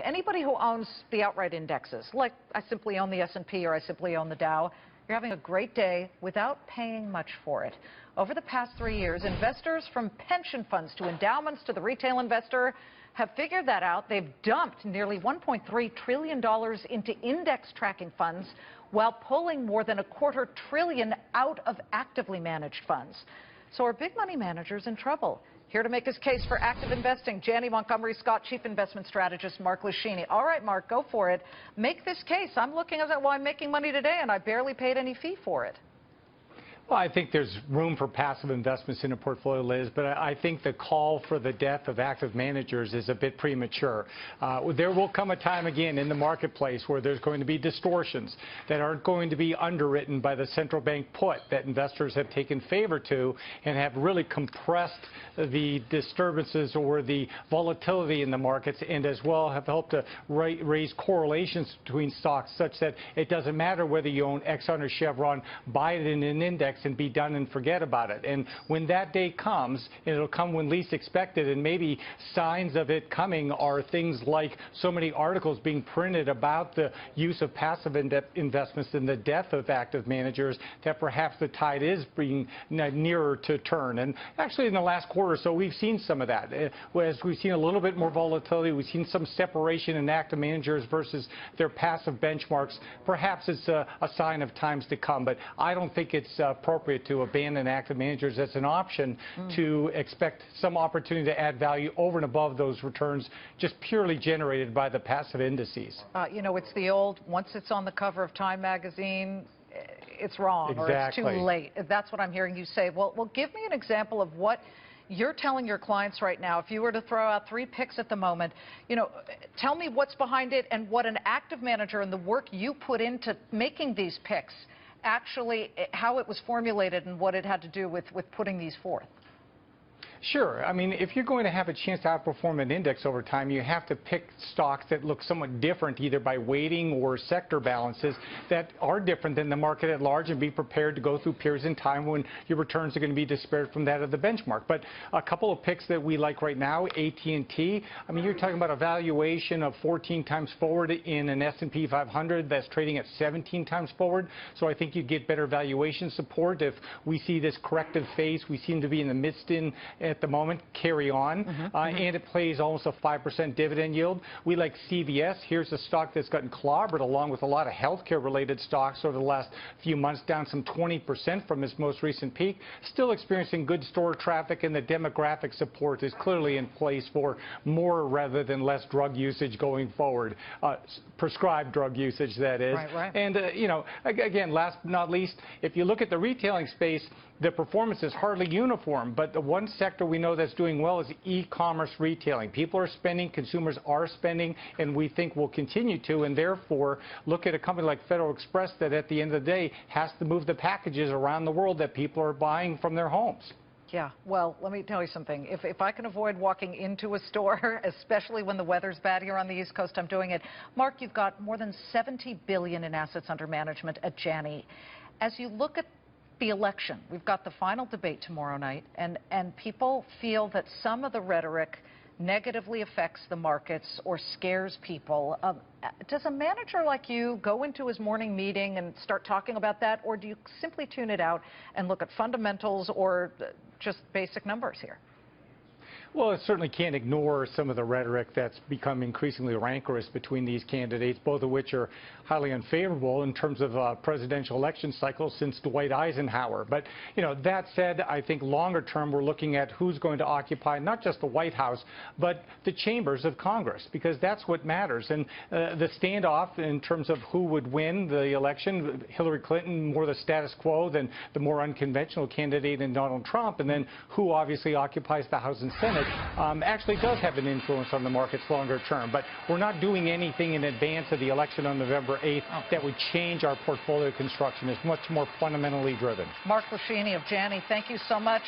Anybody who owns the outright indexes, like I simply own the S&P or I simply own the Dow, you're having a great day without paying much for it. Over the past 3 years, investors from pension funds to endowments to the retail investor have figured that out. They've dumped nearly $1.3 trillion into index tracking funds while pulling more than $250 billion out of actively managed funds. So are big money managers in trouble? Here to make his case for active investing, Janney Montgomery Schott, Chief Investment Strategist Mark Luschini. All right, Mark, go for it. Make this case. I'm looking at it, well, I'm making money today, and I barely paid any fee for it. Well, I think there's room for passive investments in a portfolio, Liz, but I think the call for the death of active managers is a bit premature. There will come a time again in the marketplace where there's going to be distortions that aren't going to be underwritten by the central bank put that investors have taken favor to and have really compressed the disturbances or the volatility in the markets, and as well have helped to raise correlations between stocks such that it doesn't matter whether you own Exxon or Chevron, buy it in an index and be done and forget about it. And when that day comes, it'll come when least expected, and maybe signs of it coming are things like so many articles being printed about the use of passive investments and the death of active managers that perhaps the tide is being nearer to turn. And actually in the last quarter or so, we've seen some of that. As we've seen a little bit more volatility, we've seen some separation in active managers versus their passive benchmarks. Perhaps it's a sign of times to come, but I don't think it's appropriate to abandon active managers as an option to expect some opportunity to add value over and above those returns just purely generated by the passive indices. You know, it's the old, once it's on the cover of Time magazine, it's wrong. Exactly. Or it's too late. That's what I'm hearing you say. Well, give me an example of what you're telling your clients right now. If you were to throw out 3 picks at the moment, you know, tell me what's behind it and what an active manager and the work you put into making these picks, actually how it was formulated and what it had to do with putting these forth. Sure. I mean, if you're going to have a chance to outperform an index over time, you have to pick stocks that look somewhat different, either by weighting or sector balances that are different than the market at large, and be prepared to go through periods in time when your returns are going to be disparate from that of the benchmark. But a couple of picks that we like right now, AT&T, I mean, you're talking about a valuation of 14 times forward in an S&P 500 that's trading at 17 times forward. So I think you get better valuation support if we see this corrective phase we seem to be in the midst in at the moment carry on, and it plays almost a 5% dividend yield. We like CVS. Here's a stock that's gotten clobbered along with a lot of healthcare related stocks over the last few months, down some 20% from its most recent peak, still experiencing good store traffic, and the demographic support is clearly in place for more rather than less drug usage going forward, prescribed drug usage, that is. Right. And you know, again, last but not least, if you look at the retailing space, the performance is hardly uniform, but the one sector we know that's doing well is e-commerce retailing. People are spending, consumers are spending, and we think will continue to, and therefore look at a company like Federal Express that at the end of the day has to move the packages around the world that people are buying from their homes. Yeah, well, let me tell you something. If I can avoid walking into a store, especially when the weather's bad here on the East Coast, I'm doing it. Mark, you've got more than $70 billion in assets under management at Janney. As you look at the election, we've got the final debate tomorrow night, and people feel that some of the rhetoric negatively affects the markets or scares people. Does a manager like you go into his morning meeting and start talking about that, or do you simply tune it out and look at fundamentals or just basic numbers here? Well, it certainly can't ignore some of the rhetoric that's become increasingly rancorous between these candidates, both of which are highly unfavorable in terms of presidential election cycles since Dwight Eisenhower. But, you know, that said, I think longer term we're looking at who's going to occupy not just the White House, but the chambers of Congress, because that's what matters. And the standoff in terms of who would win the election, Hillary Clinton, more the status quo than the more unconventional candidate in Donald Trump, and then who obviously occupies the House and Senate, actually does have an influence on the markets longer term. But we're not doing anything in advance of the election on November 8th that would change our portfolio construction. It's much more fundamentally driven. Mark Luschini of Janney, thank you so much.